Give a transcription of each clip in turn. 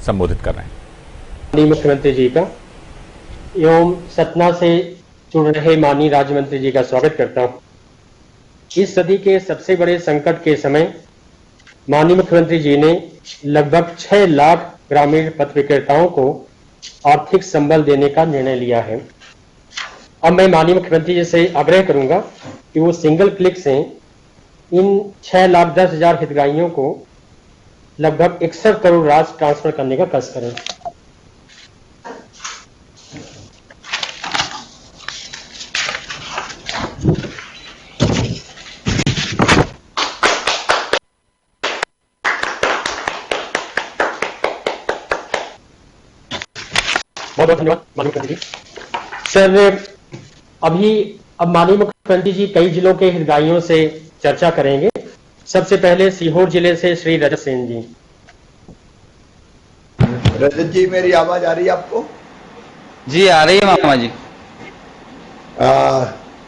संबोधित कर रहे हैं। माननीय मुख्यमंत्री जी का एवं सतना से जुड़ रहे माननीय राज्य मंत्री जी का स्वागत करता हूं। इस सदी के सबसे बड़े संकट के समय माननीय मुख्यमंत्री जी ने लगभग 6 लाख ग्रामीण पथ विक्रेताओं को आर्थिक संबल देने का निर्णय लिया है। अब मैं माननीय मुख्यमंत्री जी से आग्रह करूंगा कि वो सिंगल क्लिक से इन 6,10,000 हितग्राहियों को लगभग 61 करोड़ राशि ट्रांसफर करने का कष्ट करें। बहुत बहुत धन्यवाद माननीय मुख्यमंत्री जी। सर, अब माननीय मुख्यमंत्री जी कई जिलों के हितग्राहियों से चर्चा करेंगे। सबसे पहले सीहोर जिले से श्री रजत सेन जी। रजत जी, मेरी आवाज आ रही है आपको? जी आ रही है मामा जी।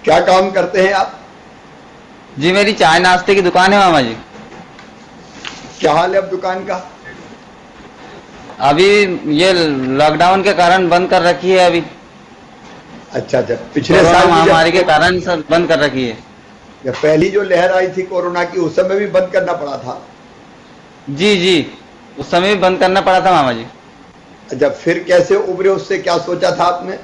क्या काम करते हैं आप? जी मेरी चाय नाश्ते की दुकान है मामा जी। क्या हाल है अब दुकान का? अभी ये लॉकडाउन के कारण बंद कर रखी है अभी। अच्छा, पिछले साल महामारी के कारण सर बंद कर रखी है। जब पहली जो लहर आई थी कोरोना की, उस समय भी बंद करना पड़ा था। जी जी, उस समय भी बंद करना पड़ा था मामा जी। जब फिर कैसे उभरे, उससे क्या सोचा था आपने?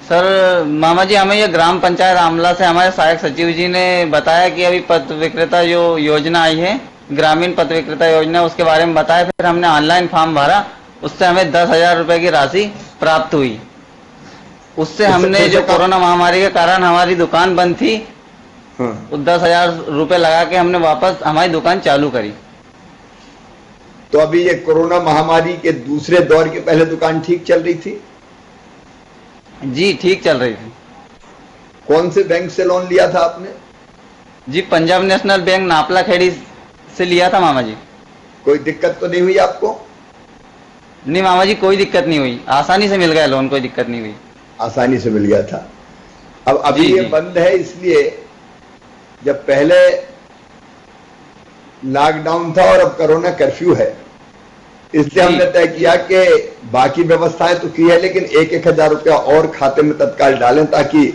सर मामा जी, हमें ये ग्राम पंचायत आमला से हमारे सहायक सचिव जी ने बताया कि अभी पथ विक्रेता जो योजना आई है, ग्रामीण पथ विक्रेता योजना, उसके बारे में बताया। फिर हमने ऑनलाइन फॉर्म भरा, उससे हमें 10,000 रुपए की राशि प्राप्त हुई। उससे हमने जो कोरोना महामारी के कारण हमारी दुकान बंद थी, वो 10,000 रुपए लगा के हमने वापस हमारी दुकान चालू करी। तो अभी ये कोरोना महामारी के दूसरे दौर के पहले दुकान ठीक चल रही थी? जी ठीक चल रही थी। कौन से बैंक से लोन लिया था आपने? जी पंजाब नेशनल बैंक नापला खेड़ी से लिया था मामा जी। कोई दिक्कत तो नहीं हुई आपको? नहीं मामा जी, कोई दिक्कत नहीं हुई, आसानी से मिल गया लोन, कोई दिक्कत नहीं हुई। आसानी से मिल गया था। अब अभी ये बंद है, इसलिए जब पहले लॉकडाउन था और अब कोरोना कर्फ्यू है, इसलिए हमने तय किया कि बाकी व्यवस्थाएं तो की है, लेकिन 1,000 रुपया और खाते में तत्काल डालें, ताकि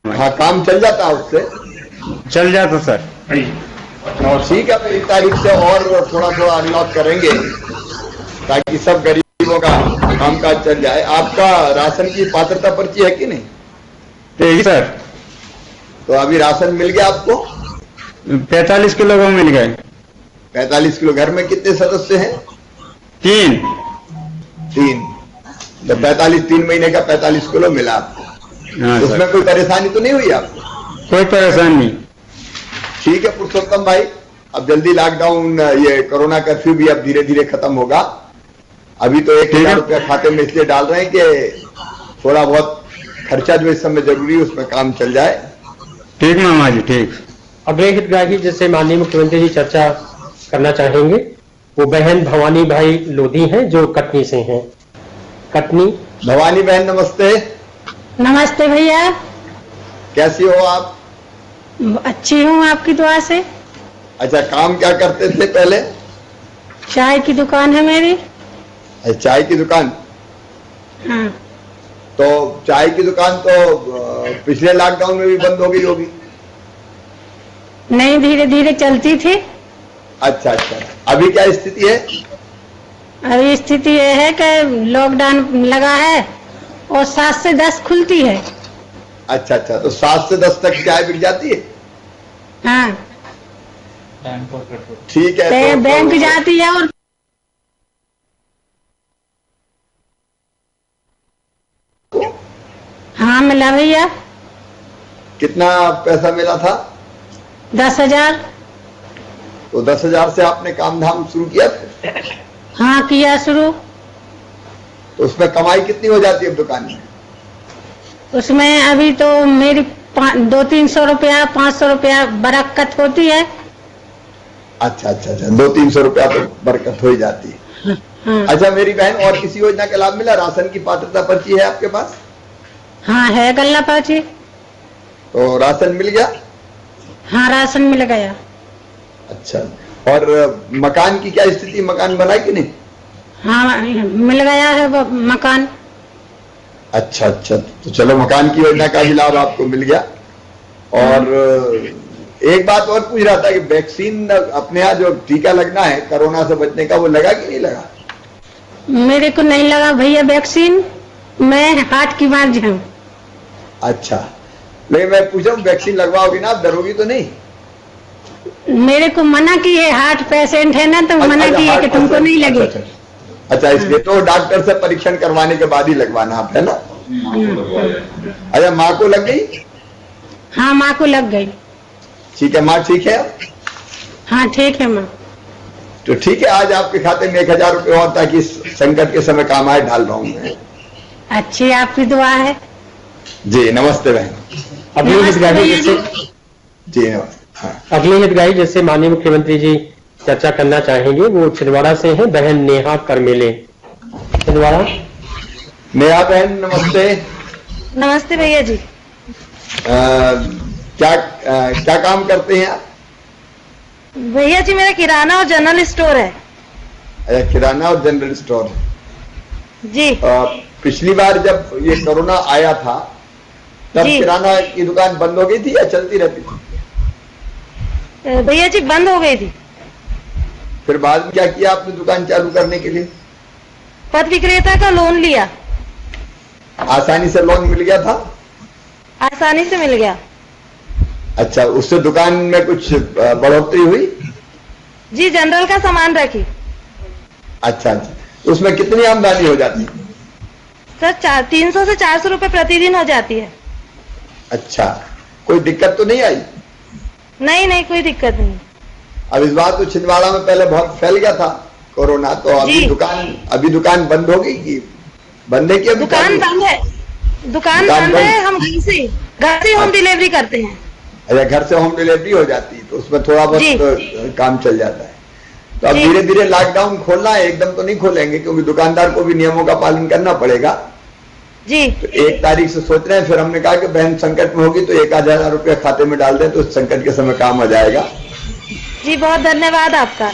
हाँ, काम चल जाता है, उससे चल जाता सर। और ठीक है, अब 1 तारीख से और थोड़ा थोड़ा अनलॉक करेंगे ताकि सब गरीबों का कामकाज चल जाए। आपका राशन की पात्रता पर्ची है कि नहीं? ठीक सर। तो अभी राशन मिल गया आपको? 45 किलो को मिल गए। 45 किलो। घर में कितने सदस्य हैं? 3। तो 3 महीने का 45 किलो मिला आपको। हाँ उसमें सर। कोई परेशानी तो नहीं हुई आपको? कोई परेशानी नहीं। ठीक है पुरुषोत्तम भाई, अब जल्दी लॉकडाउन, ये कोरोना कर्फ्यू भी अब धीरे धीरे खत्म होगा। अभी तो 1,000 रुपया खाते में इसलिए डाल रहे हैं कि थोड़ा बहुत खर्चा जो इस समय जरूरी है उसमें काम चल जाए। ठीक मामा जी, ठीक। अगले हितग्राही जिससे माननीय मुख्यमंत्री जी चर्चा करना चाहेंगे वो बहन भवानी भाई लोधी हैं जो कटनी से हैं। कटनी। भवानी बहन नमस्ते। नमस्ते भैया। कैसी हो आप? अच्छी हूँ आपकी दुआ से। अच्छा, काम क्या करते थे पहले? चाय की दुकान है मेरी। चाय की दुकान? हाँ। तो चाय की दुकान तो पिछले लॉकडाउन में भी बंद हो गई होगी? नहीं, धीरे धीरे चलती थी। अच्छा, अभी क्या स्थिति है? अभी स्थिति यह है कि लॉकडाउन लगा है और 7 से 10 खुलती है। अच्छा, तो 7 से 10 तक चाय बिक जाती है? हाँ। ठीक है। तो बैंक जाती है और हाँ मिला भैया। कितना पैसा मिला था? 10,000। तो 10,000 से आपने काम धाम शुरू किया फिर? हाँ किया शुरू। तो उसमें कमाई कितनी हो जाती है दुकान में? उसमें अभी तो मेरी 200-300 रुपया 500 रुपया बरकत होती है। अच्छा, 200-300 रुपया तो बरकत हो ही जाती है। हाँ। अच्छा मेरी बहन, और किसी योजना का लाभ मिला? राशन की पात्रता पर्ची है आपके पास? हाँ है गल्ला पर्ची। तो राशन मिल गया? हाँ राशन मिल गया। अच्छा, और मकान की क्या स्थिति? मकान बना कि नहीं? हाँ मिल गया है वो मकान। अच्छा, तो चलो मकान की योजना का भी लाभ आपको मिल गया। और एक बात और पूछ रहा था कि वैक्सीन अपने यहाँ जो टीका लगना है कोरोना से बचने का, वो लगा कि नहीं लगा? मेरे को नहीं लगा भैया वैक्सीन, मैं हार्ट की मरीज हूँ। अच्छा, लेकिन मैं पूछ रहा हूँ वैक्सीन लगवाओगी ना आप? डरोगी तो नहीं? मेरे को मना की है, हार्ट पेशेंट है ना, तो मना की है कि तुमको नहीं लगे। अच्छा, इसलिए तो डॉक्टर से परीक्षण करवाने के बाद ही लगवाना आप, है ना? अच्छा, माँ को लग गई? हाँ माँ को लग गई। ठीक है, माँ ठीक है? हाँ ठीक है माँ। तो ठीक है, आज आपके खाते में 1,000 रुपये और, ताकि इस संकट के समय काम आए, डाल रहा हूँ मैं। अच्छी आपकी दुआ है जी। नमस्ते बहन। अगले हितग्राही जिससे जी नमस्ते। हाँ। अगले हितग्राही जिससे माननीय मुख्यमंत्री जी चर्चा करना चाहेंगे वो छिंदवाड़ा से हैं बहन नेहा करमेले। छिंदवाड़ा। नेहा बहन नमस्ते। नमस्ते भैया जी। क्या काम करते हैं आप? भैया जी मेरा किराना और जनरल स्टोर है। अच्छा, किराना और जनरल स्टोर जी। पिछली बार जब ये कोरोना आया था तब किराना की दुकान बंद हो गई थी या चलती रहती थी? भैया जी बंद हो गई थी। फिर बाद में क्या किया आपने दुकान चालू करने के लिए? पथ विक्रेता का लोन लिया। आसानी से लोन मिल गया था? आसानी से मिल गया। अच्छा, उससे दुकान में कुछ बढ़ोतरी हुई? जी, जनरल का सामान रखी। अच्छा, उसमें कितनी आमदनी हो जाती है? सर 300 से 400 रुपए प्रतिदिन हो जाती है। अच्छा, कोई दिक्कत तो नहीं आई? नहीं, कोई दिक्कत नहीं। अब इस बार तो छिंदवाड़ा में पहले बहुत फैल गया था कोरोना, तो अभी दुकान बंद हो गई कि बंद है? कि दुकान बंद है। दुकान बंद है। हम घर से होम डिलीवरी करते हैं। अच्छा, घर से होम डिलीवरी हो जाती है तो उसमें थोड़ा बहुत काम चल जाता है। तो अब धीरे धीरे लॉकडाउन खोलना है, एकदम तो नहीं खोलेंगे क्योंकि दुकानदार को भी नियमों का पालन करना पड़ेगा जी। तो 1 तारीख से सोच रहे हैं। फिर हमने कहा कि बहन संकट में होगी तो 1,000 रुपया खाते में डाल दें तो संकट के समय काम आ जाएगा। जी बहुत धन्यवाद आपका।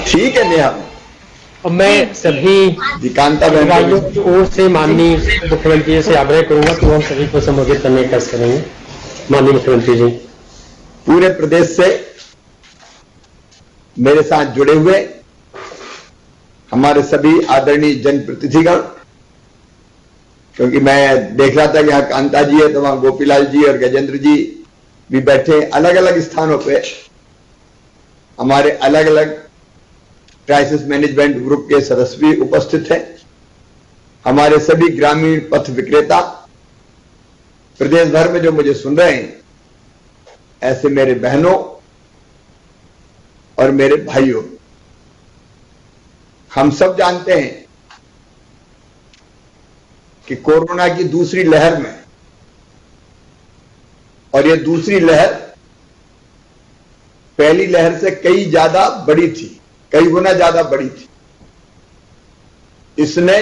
ठीक है नेहा। और मैं सभी कांता हितग्राहियों की ओर से माननीय मुख्यमंत्री से आग्रह करूंगा कि वो हम सभी को संबोधित करने का करेंगे। माननीय मुख्यमंत्री जी। पूरे प्रदेश से मेरे साथ जुड़े हुए हमारे सभी आदरणीय जनप्रतिनिधिगण, क्योंकि मैं देख रहा था कि यहाँ कांता जी है तो वहां गोपीलाल जी और गजेंद्र जी भी बैठे, अलग अलग स्थानों पे हमारे अलग अलग क्राइसिस मैनेजमेंट ग्रुप के सदस्य भी उपस्थित हैं। हमारे सभी ग्रामीण पथ विक्रेता प्रदेश भर में जो मुझे सुन रहे हैं, ऐसे मेरे बहनों और मेरे भाइयों, हम सब जानते हैं कि कोरोना की दूसरी लहर में, और ये दूसरी लहर पहली लहर से कई ज्यादा बड़ी थी, कई गुना ज्यादा बड़ी थी। इसने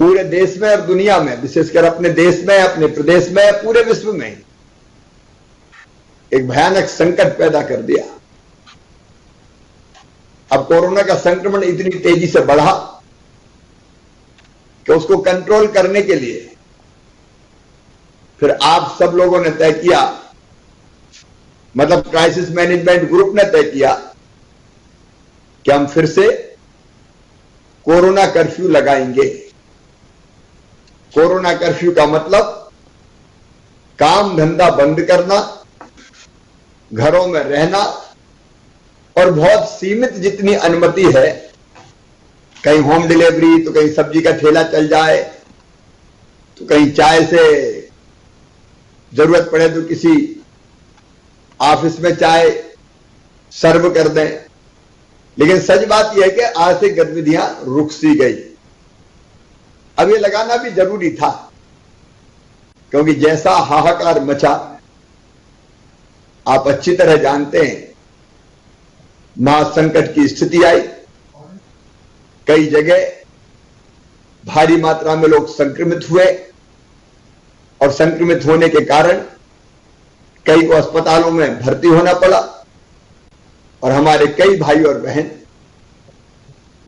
पूरे देश में और दुनिया में, विशेषकर अपने देश में, अपने प्रदेश में, पूरे विश्व में एक भयानक संकट पैदा कर दिया। अब कोरोना का संक्रमण इतनी तेजी से बढ़ा कि उसको कंट्रोल करने के लिए फिर आप सब लोगों ने तय किया, मतलब क्राइसिस मैनेजमेंट ग्रुप ने तय किया कि हम फिर से कोरोना कर्फ्यू लगाएंगे। कोरोना कर्फ्यू का मतलब काम धंधा बंद करना, घरों में रहना और बहुत सीमित जितनी अनुमति है, कहीं होम डिलीवरी तो कहीं सब्जी का ठेला चल जाए, तो कहीं चाय से जरूरत पड़े तो किसी ऑफिस में चाय सर्व कर दें। लेकिन सच बात यह है कि आर्थिक गतिविधियां रुक सी गई। अब ये लगाना भी जरूरी था, क्योंकि जैसा हाहाकार मचा आप अच्छी तरह जानते हैं। महासंकट की स्थिति आई, कई जगह भारी मात्रा में लोग संक्रमित हुए और संक्रमित होने के कारण कई को अस्पतालों में भर्ती होना पड़ा और हमारे कई भाई और बहन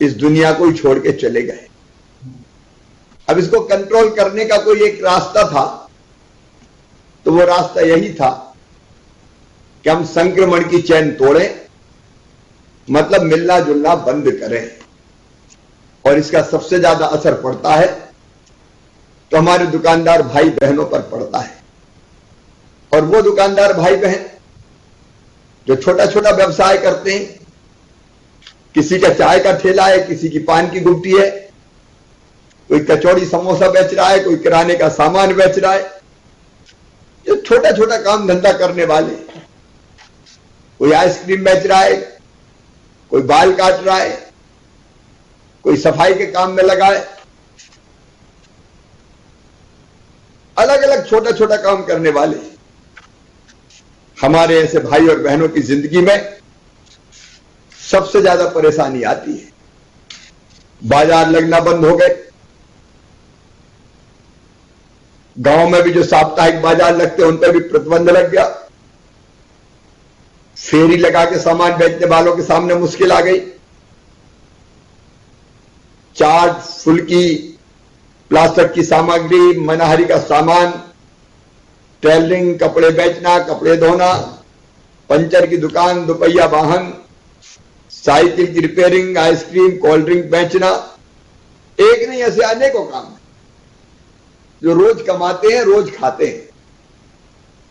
इस दुनिया को ही छोड़ के चले गए। अब इसको कंट्रोल करने का कोई एक रास्ता था, तो वो रास्ता यही था कि हम संक्रमण की चैन तोड़ें, मतलब मिलना जुलना बंद करें। और इसका सबसे ज्यादा असर पड़ता है तो हमारे दुकानदार भाई बहनों पर पड़ता है। और वो दुकानदार भाई बहन जो छोटा छोटा व्यवसाय करते हैं, किसी का चाय का ठेला है, किसी की पान की गुमटी है, कोई कचौड़ी समोसा बेच रहा है, कोई किराने का सामान बेच रहा है, जो छोटा छोटा काम धंधा करने वाले, कोई आइसक्रीम बेच रहा है, कोई बाल काट रहा है, कोई सफाई के काम में लगा है, अलग अलग छोटा छोटा काम करने वाले हमारे ऐसे भाई और बहनों की जिंदगी में सबसे ज्यादा परेशानी आती है। बाजार लगना बंद हो गए। गांव में भी जो साप्ताहिक बाजार लगते हैं उन पर भी प्रतिबंध लग गया। फेरी लगा के सामान बेचने वालों के सामने मुश्किल आ गई। चाट, फुल्की, प्लास्टिक की सामग्री, मनहारी का सामान, टेलरिंग, कपड़े बेचना, कपड़े धोना, पंचर की दुकान, दुपहिया वाहन, साइकिल की रिपेयरिंग, आइसक्रीम, कोल्ड ड्रिंक बेचना, एक नहीं ऐसे अनेकों काम जो रोज कमाते हैं, रोज खाते हैं।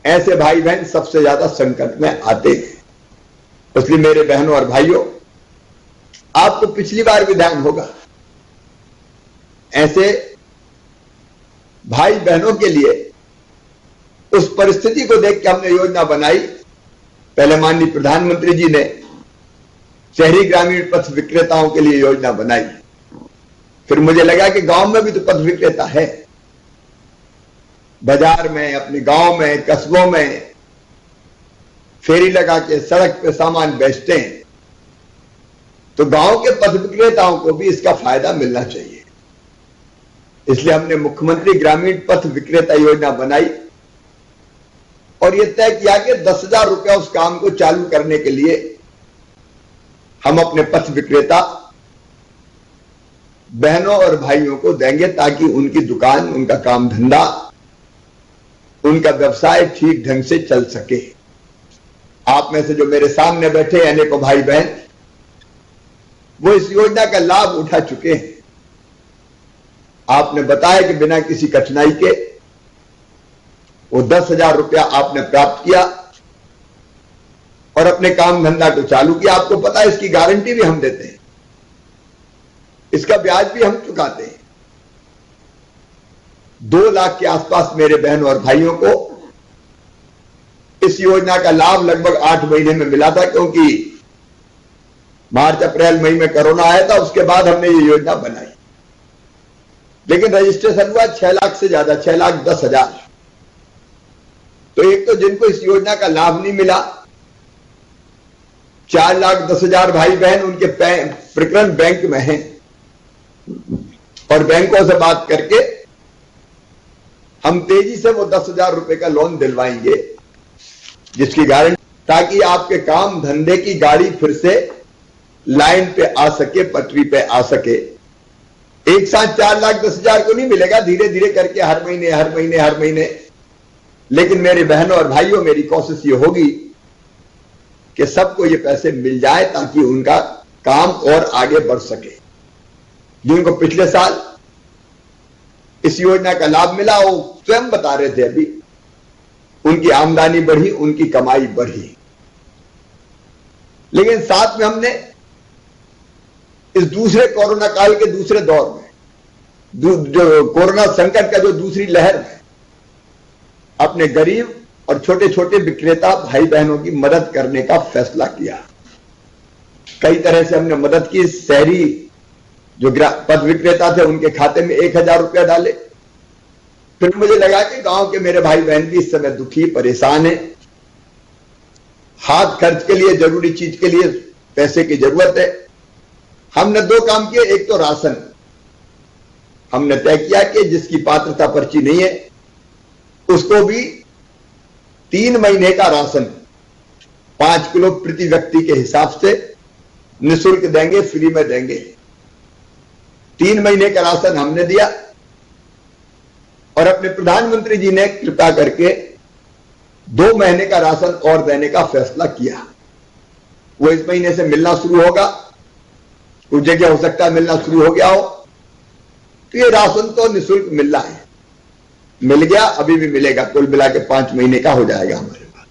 ऐसे भाई बहन सबसे ज्यादा संकट में आते हैं। इसलिए मेरे बहनों और भाइयों, आपको पिछली बार भी ध्यान होगा, ऐसे भाई बहनों के लिए उस परिस्थिति को देख के हमने योजना बनाई। पहले माननीय प्रधानमंत्री जी ने शहरी ग्रामीण पथ विक्रेताओं के लिए योजना बनाई। फिर मुझे लगा कि गांव में भी तो पथ विक्रेता है, बाजार में, अपने गांव में, कस्बों में फेरी लगा के सड़क पे सामान बेचते हैं, तो गांव के पथ विक्रेताओं को भी इसका फायदा मिलना चाहिए। इसलिए हमने मुख्यमंत्री ग्रामीण पथ विक्रेता योजना बनाई और यह तय किया कि 10,000 रुपया उस काम को चालू करने के लिए हम अपने पथ विक्रेता बहनों और भाइयों को देंगे, ताकि उनकी दुकान, उनका काम धंधा, उनका व्यवसाय ठीक ढंग से चल सके। आप में से जो मेरे सामने बैठे अनेकों भाई बहन, वो इस योजना का लाभ उठा चुके हैं। आपने बताया कि बिना किसी कठिनाई के वो 10,000 रुपया आपने प्राप्त किया और अपने काम धंधा को चालू किया। आपको पता है इसकी गारंटी भी हम देते हैं, इसका ब्याज भी हम चुकाते हैं। 2 लाख के आसपास मेरे बहन और भाइयों को इस योजना का लाभ लगभग 8 महीने में मिला था, क्योंकि मार्च अप्रैल मई में कोरोना आया था, उसके बाद हमने ये योजना बनाई। लेकिन रजिस्ट्रेशन हुआ 6 लाख से ज्यादा, 6,10,000। तो एक तो जिनको इस योजना का लाभ नहीं मिला, 4,10,000 भाई बहन, उनके प्रकरण बैंक में हैं और बैंकों से बात करके हम तेजी से वो 10,000 रुपए का लोन दिलवाएंगे, जिसकी गारंटी, ताकि आपके काम धंधे की गाड़ी फिर से लाइन पे आ सके, पटरी पे आ सके। एक साथ 4,10,000 को नहीं मिलेगा, धीरे धीरे करके हर महीने। लेकिन मेरे बहनों और भाइयों, मेरी कोशिश ये होगी कि सबको ये पैसे मिल जाए, ताकि उनका काम और आगे बढ़ सके। जिनको पिछले साल इस योजना का लाभ मिला, वो स्वयं बता रहे थे अभी, उनकी आमदनी बढ़ी, उनकी कमाई बढ़ी। लेकिन साथ में हमने इस दूसरे कोरोना काल के दूसरे दौर में, जो कोरोना संकट का जो दूसरी लहर है, अपने गरीब और छोटे छोटे विक्रेता भाई बहनों की मदद करने का फैसला किया। कई तरह से हमने मदद की। शहरी जो पथ विक्रेता थे, उनके खाते में 1,000 रुपया डाले। फिर मुझे लगा कि गांव के मेरे भाई बहन भी इस समय दुखी, परेशान है, हाथ खर्च के लिए, जरूरी चीज के लिए पैसे की जरूरत है। हमने 2 काम किए। एक तो राशन, हमने तय किया कि जिसकी पात्रता पर्ची नहीं है, उसको भी 3 महीने का राशन 5 किलो प्रति व्यक्ति के हिसाब से निःशुल्क देंगे, फ्री में देंगे। 3 महीने का राशन हमने दिया और अपने प्रधानमंत्री जी ने कृपा करके 2 महीने का राशन और देने का फैसला किया। वो इस महीने से मिलना शुरू होगा। कुछ जगह हो सकता है मिलना शुरू हो गया हो। तो ये राशन तो निःशुल्क मिल रहा है, मिल गया, अभी भी मिलेगा। कुल मिला के 5 महीने का हो जाएगा हमारे पास।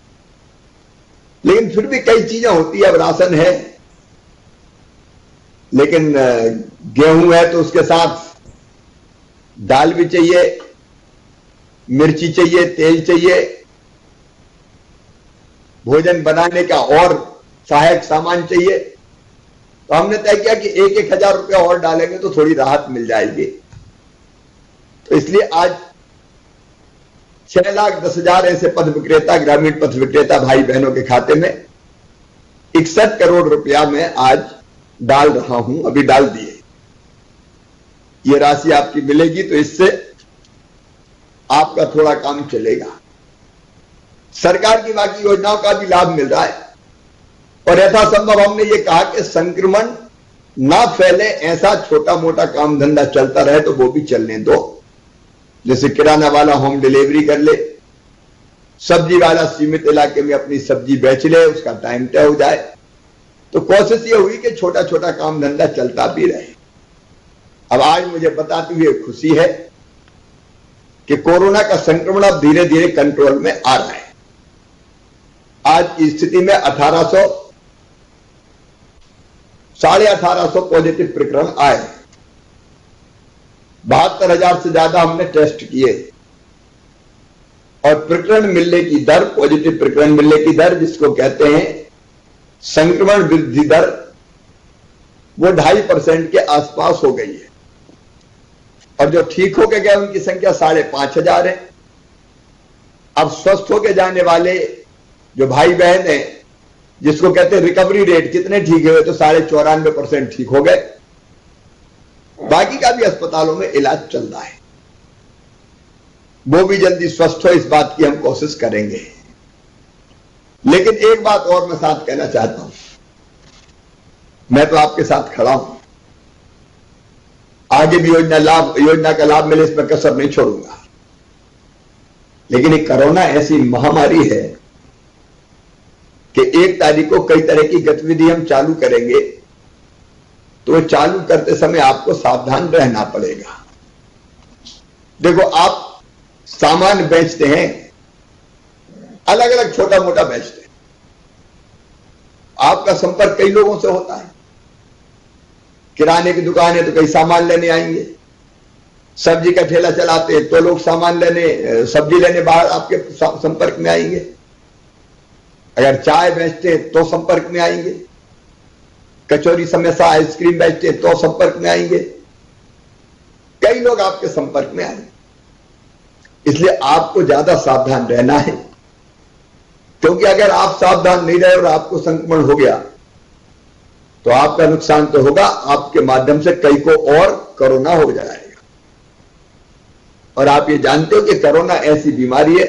लेकिन फिर भी कई चीजें होती है। अब राशन है, लेकिन गेहूं है तो उसके साथ दाल भी चाहिए, मिर्ची चाहिए, तेल चाहिए, भोजन बनाने का और सहायक सामान चाहिए। तो हमने तय किया कि 1,000 रुपया और डालेंगे तो थोड़ी राहत मिल जाएगी। तो इसलिए आज 6,10,000 ऐसे पथ विक्रेता, ग्रामीण पथ विक्रेता भाई बहनों के खाते में 61 करोड़ रुपया मैं आज डाल रहा हूं, अभी डाल दिए। ये राशि आपकी मिलेगी तो इससे आपका थोड़ा काम चलेगा। सरकार की बाकी योजनाओं का भी लाभ मिल रहा है और यथासंभव हमने ये कहा कि संक्रमण ना फैले, ऐसा छोटा मोटा काम धंधा चलता रहे तो वो भी चलने दो। जैसे किराना वाला होम डिलीवरी कर ले, सब्जी वाला सीमित इलाके में अपनी सब्जी बेच ले, उसका टाइम तय हो जाए। तो कोशिश ये हुई कि छोटा छोटा काम धंधा चलता भी रहे। अब आज मुझे बताते हुए खुशी है कि कोरोना का संक्रमण अब धीरे धीरे कंट्रोल में आ रहा है। आज की स्थिति में 1800 पॉजिटिव प्रकरण आए। 72,000 से ज्यादा हमने टेस्ट किए और प्रकरण मिलने की दर, पॉजिटिव प्रकरण मिलने की दर, जिसको कहते हैं संक्रमण वृद्धि दर, वो 2.5% के आसपास हो गई है। और जो ठीक होके गए उनकी संख्या 5,500 है। अब स्वस्थ होके जाने वाले जो भाई बहन हैं, जिसको कहते हैं रिकवरी रेट, कितने ठीक हुए, तो 94.5% ठीक हो गए। बाकी का भी अस्पतालों में इलाज चल रहा है, वो भी जल्दी स्वस्थ हो, इस बात की हम कोशिश करेंगे। लेकिन एक बात और मैं साथ कहना चाहता हूं, मैं तो आपके साथ खड़ा हूं, आगे भी योजना का लाभ मिले, इसमें कसर नहीं छोड़ूंगा। लेकिन एक कोरोना ऐसी महामारी है कि 1 तारीख को कई तरह की गतिविधि हम चालू करेंगे, तो चालू करते समय आपको सावधान रहना पड़ेगा। देखो, आप सामान बेचते हैं, अलग अलग छोटा मोटा बेचते हैं, आपका संपर्क कई लोगों से होता है। किराने की दुकान है तो कई सामान लेने आएंगे, सब्जी का ठेला चलाते हैं तो लोग सामान लेने, सब्जी लेने बाहर आपके संपर्क में आएंगे। अगर चाय बेचते हैं तो संपर्क में आएंगे, कचौरी समोसा आइसक्रीम बेचते हैं तो संपर्क में आएंगे, कई लोग आपके संपर्क में आएंगे। इसलिए आपको ज्यादा सावधान रहना है, क्योंकि अगर आप सावधान नहीं रहे और आपको संक्रमण हो गया तो आपका नुकसान तो होगा, आपके माध्यम से कई को और कोरोना हो जाएगा। और आप ये जानते हो कि कोरोना ऐसी बीमारी है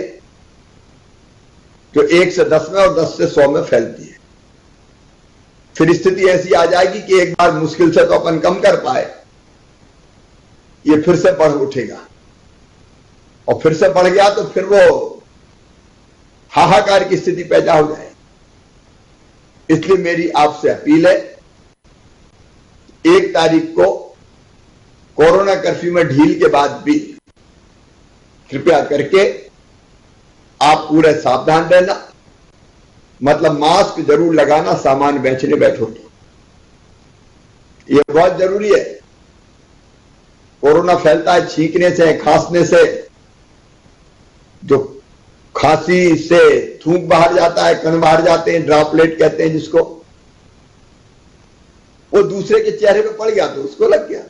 जो 1 से 10 में और 10 से 100 में फैलती है। फिर स्थिति ऐसी आ जाएगी कि एक बार मुश्किल से तो अपन कम कर पाए, ये फिर से बढ़ उठेगा, और फिर से बढ़ गया तो फिर वो हाहाकार की स्थिति पैदा हो जाए। इसलिए मेरी आपसे अपील है, 1 तारीख को कोरोना कर्फ्यू में ढील के बाद भी कृपया करके आप पूरे सावधान रहना, मतलब मास्क जरूर लगाना सामान बेचने बैठो तो, यह बहुत जरूरी है। कोरोना फैलता है छींकने से, खांसने से, जो खांसी से थूक बाहर जाता है, कण बाहर जाते हैं, ड्रॉपलेट कहते हैं जिसको, वो दूसरे के चेहरे पे पड़ गया तो उसको लग गया।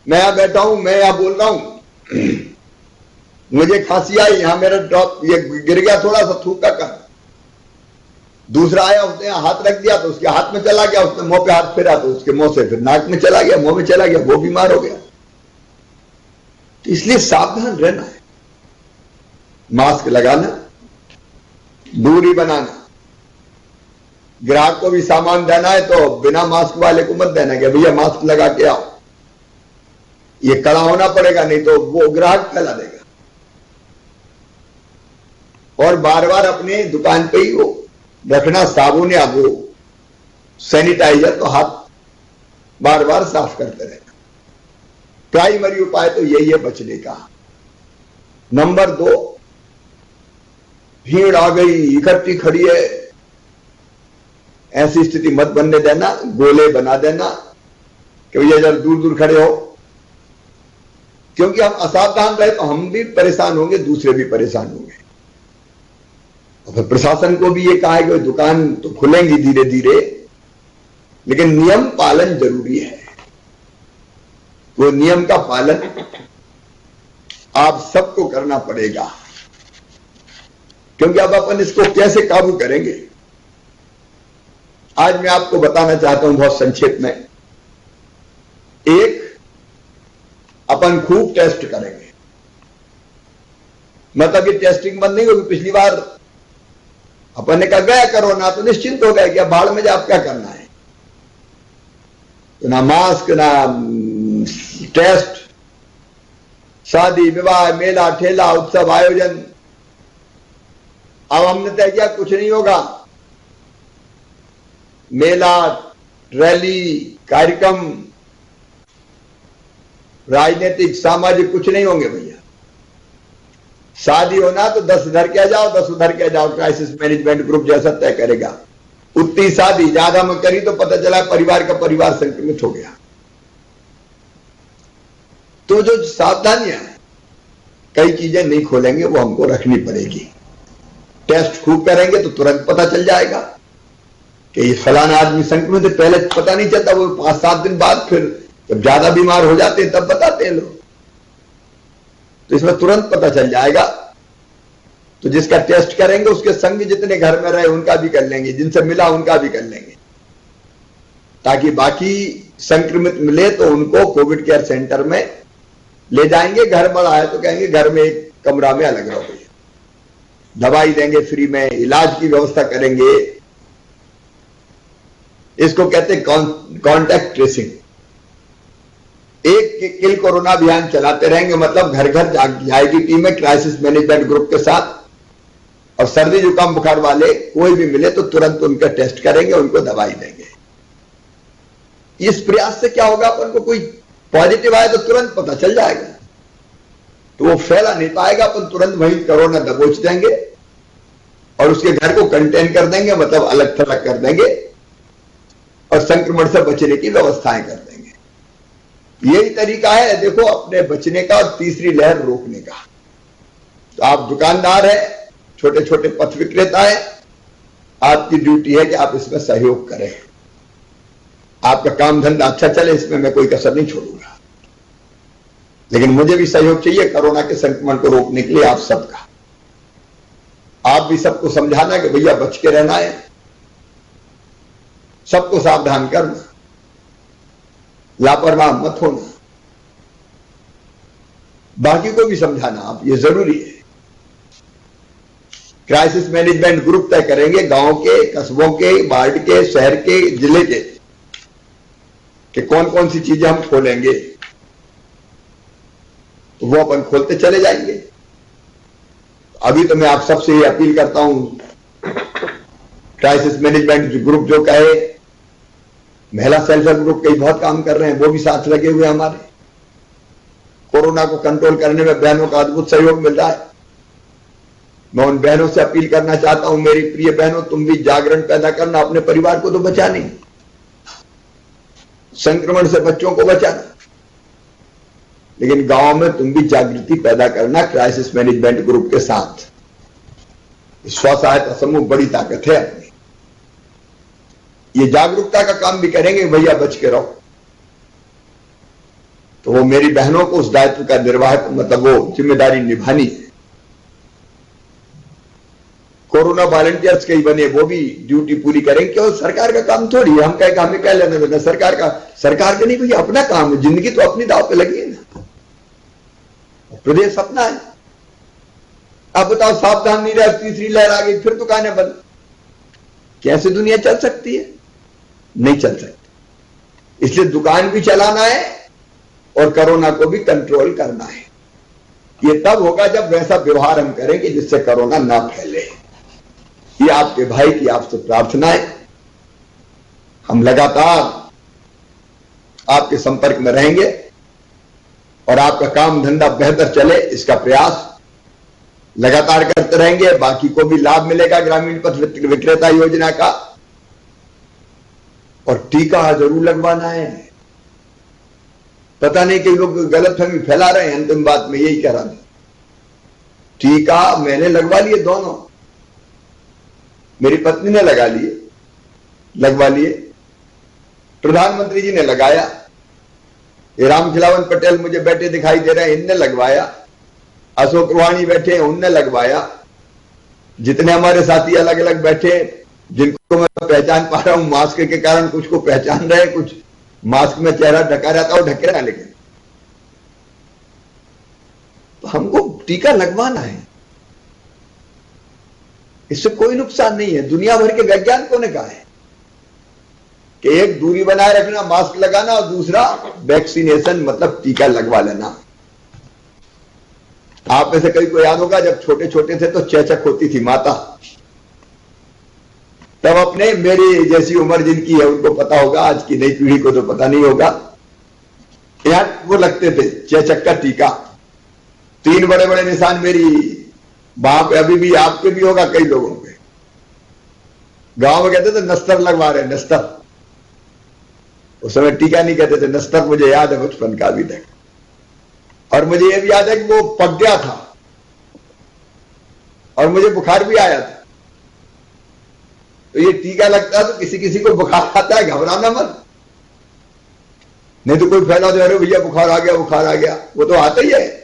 मैं यहां बैठा हूं, मैं यहां बोल रहा हूं, मुझे खांसी आई, यहां मेरा ड्रॉप ये गिर गया थोड़ा सा थूक का कण, दूसरा आया उसने हाथ रख दिया तो उसके हाथ में चला गया, उसने मुंह पे हाथ फेरा तो उसके मुंह से फिर नाक में चला गया, मुंह में चला गया, वो बीमार हो गया। तो इसलिए सावधान रहना है, मास्क लगाना, दूरी बनाना, ग्राहक को भी सामान देना है तो बिना मास्क वाले को मत देना कि भैया मास्क लगा के आओ, ये कड़ा होना पड़ेगा, नहीं तो वो ग्राहक फैला देगा। और बार बार अपने दुकान पे ही वो रखना साबुन या वो सैनिटाइजर, तो हाथ बार बार साफ करते रहना। प्राइमरी उपाय तो यही है बचने का। नंबर 2, भीड़ आ गई, इकट्ठी खड़ी है, ऐसी स्थिति मत बनने देना, गोले बना देना कि भैया जरा दूर दूर खड़े हो, क्योंकि हम असावधान रहे तो हम भी परेशान होंगे, दूसरे भी परेशान होंगे। और फिर प्रशासन को भी ये कहा है कि दुकान तो खुलेंगी धीरे धीरे, लेकिन नियम पालन जरूरी है। वो नियम का पालन आप सबको करना पड़ेगा, क्योंकि अब अपन इसको कैसे काबू करेंगे, आज मैं आपको बताना चाहता हूं बहुत संक्षेप में। एक, अपन खूब टेस्ट करेंगे, मतलब ये टेस्टिंग बंद नहीं होगी। पिछली बार अपन ने कहा गया कोरोना तो निश्चिंत हो गया कि अब बाढ़ में जा, आप क्या करना है, तो ना मास्क ना टेस्ट, शादी विवाह मेला ठेला उत्सव आयोजन, अब हमने तय किया कुछ नहीं होगा, मेला रैली कार्यक्रम राजनीतिक सामाजिक कुछ नहीं होंगे भैया। शादी होना तो 10 इधर के जाओ 10 उधर के जाओ, क्राइसिस मैनेजमेंट ग्रुप जैसा तय करेगा। उतनी शादी ज्यादा में करी तो पता चला परिवार का परिवार संक्रमित हो गया। तो जो सावधानियां हैं, कई चीजें नहीं खोलेंगे, वो हमको रखनी पड़ेगी। टेस्ट खूब करेंगे तो तुरंत पता चल जाएगा कि ये फलाना आदमी संक्रमित है, पहले पता नहीं चलता, वो 5-7 दिन बाद फिर जब ज्यादा बीमार हो जाते हैं तब बताते हैं लोग, तो इसमें तुरंत पता चल जाएगा। तो जिसका टेस्ट करेंगे उसके संग जितने घर में रहे उनका भी कर लेंगे, जिनसे मिला उनका भी कर लेंगे, ताकि बाकी संक्रमित मिले तो उनको कोविड केयर सेंटर में ले जाएंगे। घर बड़ा है तो कहेंगे घर में एक कमरा में अलग रहो, दवाई देंगे फ्री में, इलाज की व्यवस्था करेंगे। इसको कहते हैं कॉन्टैक्ट ट्रेसिंग। एक किल कोरोना अभियान चलाते रहेंगे, मतलब घर घर जाएगी टीमें क्राइसिस मैनेजमेंट ग्रुप के साथ, और सर्दी जुकाम बुखार वाले कोई भी मिले तो तुरंत उनका टेस्ट करेंगे, उनको दवाई देंगे। इस प्रयास से क्या होगा, अपन को कोई पॉजिटिव आए तो तुरंत पता चल जाएगा, तो वो फैला नहीं पाएगा। अपन तुरंत वहीं कोरोना दबोच देंगे और उसके घर को कंटेन कर देंगे, मतलब अलग थलग कर देंगे और संक्रमण से बचने की व्यवस्थाएं कर देंगे। यही तरीका है देखो अपने बचने का और तीसरी लहर रोकने का। तो आप दुकानदार हैं, छोटे छोटे पथ विक्रेता है, आपकी ड्यूटी है कि आप इसमें सहयोग करें, आपका काम धंधा अच्छा चले, इसमें मैं कोई कसर नहीं छोड़ूंगा। लेकिन मुझे भी सहयोग चाहिए कोरोना के संक्रमण को रोकने के लिए आप सबका। आप भी सबको समझाना कि भैया बच के रहना है, सबको सावधान करना, लापरवाह मत होना, बाकी को भी समझाना आप, ये जरूरी है। क्राइसिस मैनेजमेंट ग्रुप तय करेंगे गांव के, कस्बों के, वार्ड के, शहर के, जिले के, कि कौन कौन सी चीजें हम खोलेंगे, वो अपन खोलते चले जाएंगे। अभी तो मैं आप सबसे ये अपील करता हूं, क्राइसिस मैनेजमेंट ग्रुप जो कहे, महिला सेल्फ हेल्प ग्रुप कई बहुत काम कर रहे हैं, वो भी साथ लगे हुए हमारे। कोरोना को कंट्रोल करने में बहनों का अद्भुत सहयोग मिल रहा है। मैं उन बहनों से अपील करना चाहता हूं, मेरी प्रिय बहनों, तुम भी जागरण पैदा करना, अपने परिवार को तो बचाना ही, संक्रमण से बच्चों को बचाना, लेकिन गांव में तुम भी जागृति पैदा करना क्राइसिस मैनेजमेंट ग्रुप के साथ। स्व सहायता समूह बड़ी ताकत है अपनी, ये जागरूकता का काम भी करेंगे, भैया बच के रहो। तो वो मेरी बहनों को उस दायित्व का निर्वाह, मतलब वो जिम्मेदारी निभानी है। कोरोना वॉलंटियर्स कई बने, वो भी ड्यूटी पूरी करेंगे, क्यों सरकार का काम थोड़ी है, हम कहे हमें क्या लेना देना सरकार का नहीं, भैया अपना काम है, जिंदगी तो अपनी दाव पे लगी है ना, प्रदेश अपना है। अब बताओ सावधान नहीं रहा, तीसरी लहर आ गई, फिर दुकानें बंद, कैसे दुनिया चल सकती है? नहीं चल सकती। इसलिए दुकान भी चलाना है और कोरोना को भी कंट्रोल करना है। ये तब होगा जब वैसा व्यवहार हम करेंगे जिससे कोरोना ना फैले। ये आपके भाई की आपसे प्रार्थना है। हम लगातार आपके संपर्क में रहेंगे और आपका काम धंधा बेहतर चले, इसका प्रयास लगातार करते रहेंगे। बाकी को भी लाभ मिलेगा ग्रामीण पथ विक्रेता योजना का। और टीका जरूर लगवाना है। पता नहीं कि लोग गलतफहमी फैला रहे हैं, अंतिम बात में यही कह रहा था, टीका मैंने लगवा लिए दोनों, मेरी पत्नी ने लगवा लिए, प्रधानमंत्री जी ने लगाया, ये राम खिलावन पटेल मुझे बैठे दिखाई दे रहे हैं, इनने लगवाया, अशोक रूहानी बैठे हैं, उनने लगवाया, जितने हमारे साथी अलग अलग बैठे, जिनको मैं पहचान पा रहा हूं मास्क के कारण, कुछ को पहचान रहे, कुछ मास्क में चेहरा ढका रहता है, ढके रहा, लेकिन तो हमको टीका लगवाना है, इससे कोई नुकसान नहीं है। दुनिया भर के वैज्ञानिकों ने कहा है कि एक दूरी बनाए रखना, मास्क लगाना, और दूसरा वैक्सीनेशन मतलब टीका लगवा लेना। आप में से कई को याद होगा जब छोटे छोटे थे तो चेचक होती थी माता, तब अपने मेरी जैसी उम्र जिनकी है उनको पता होगा, आज की नई पीढ़ी को तो पता नहीं होगा। यहां वो लगते थे चेचक का टीका, 3 बड़े बड़े निशान मेरी वहां पे अभी भी, आपके भी होगा कई लोगों पे। गांव में कहते थे नस्तर लगवा रहे, नस्तर, उस समय टीका नहीं कहते थे, नस्तर मुझे याद है बचपन का अभी तक। और मुझे यह भी याद है कि वो पक गया था और मुझे बुखार भी आया था, तो ये टीका लगता है तो किसी किसी को बुखार आता है, घबराना मत, नहीं तो कोई फैला दे, अरे भैया बुखार आ गया, वो तो आता ही है।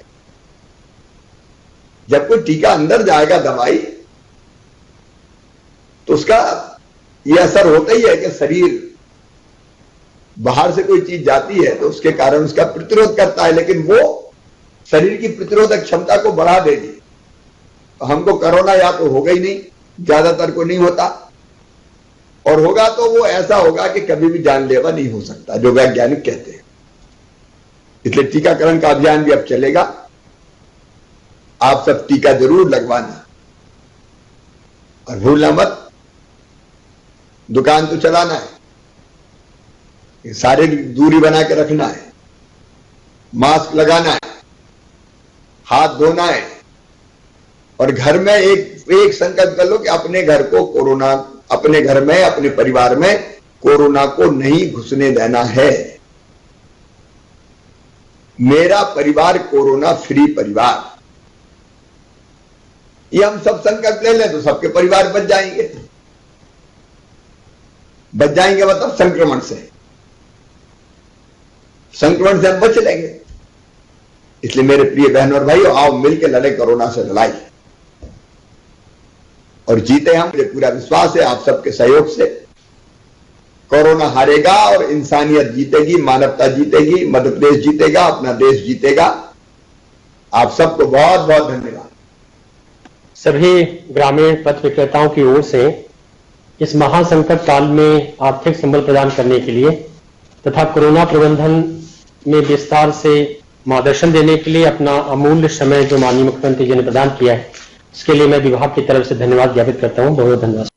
जब कोई टीका अंदर जाएगा दवाई, तो उसका यह असर होता ही है कि शरीर बाहर से कोई चीज जाती है तो उसके कारण उसका प्रतिरोध करता है, लेकिन वो शरीर की प्रतिरोधक क्षमता को बढ़ा देगी। तो हमको कोरोना या तो होगा ही नहीं, ज्यादातर को नहीं होता, और होगा तो वो ऐसा होगा कि कभी भी जानलेवा नहीं हो सकता, जो वैज्ञानिक कहते हैं। इसलिए टीकाकरण का अभियान भी अब चलेगा। आप सब टीका जरूर लगवाना। और भूलना मत, दुकान तो चलाना है, शारीरिक दूरी बना के रखना है, मास्क लगाना है, हाथ धोना है, और घर में एक संकल्प कर लो कि अपने घर को कोरोना, अपने घर में, अपने परिवार में कोरोना को नहीं घुसने देना है। मेरा परिवार कोरोना फ्री परिवार, ये हम सब संकल्प ले लें तो सबके परिवार बच जाएंगे। बच जाएंगे मतलब संक्रमण से हम बच लेंगे। इसलिए मेरे प्रिय बहनों और भाइयों, आओ मिलकर लड़े कोरोना से लड़ाई और जीते हम। मुझे पूरा विश्वास है आप सबके सहयोग से कोरोना हारेगा और इंसानियत जीतेगी, मानवता जीतेगी, मध्य प्रदेश जीतेगा, अपना देश जीतेगा। आप सबको बहुत बहुत धन्यवाद। सभी ग्रामीण पथ विक्रेताओं की ओर से इस महासंकट काल में आर्थिक संबल प्रदान करने के लिए तथा कोरोना प्रबंधन में विस्तार से मार्गदर्शन देने के लिए अपना अमूल्य समय जो माननीय मुख्यमंत्री जी ने प्रदान किया है, इसके लिए मैं विभाग की तरफ से धन्यवाद ज्ञापित करता हूं। बहुत धन्यवाद।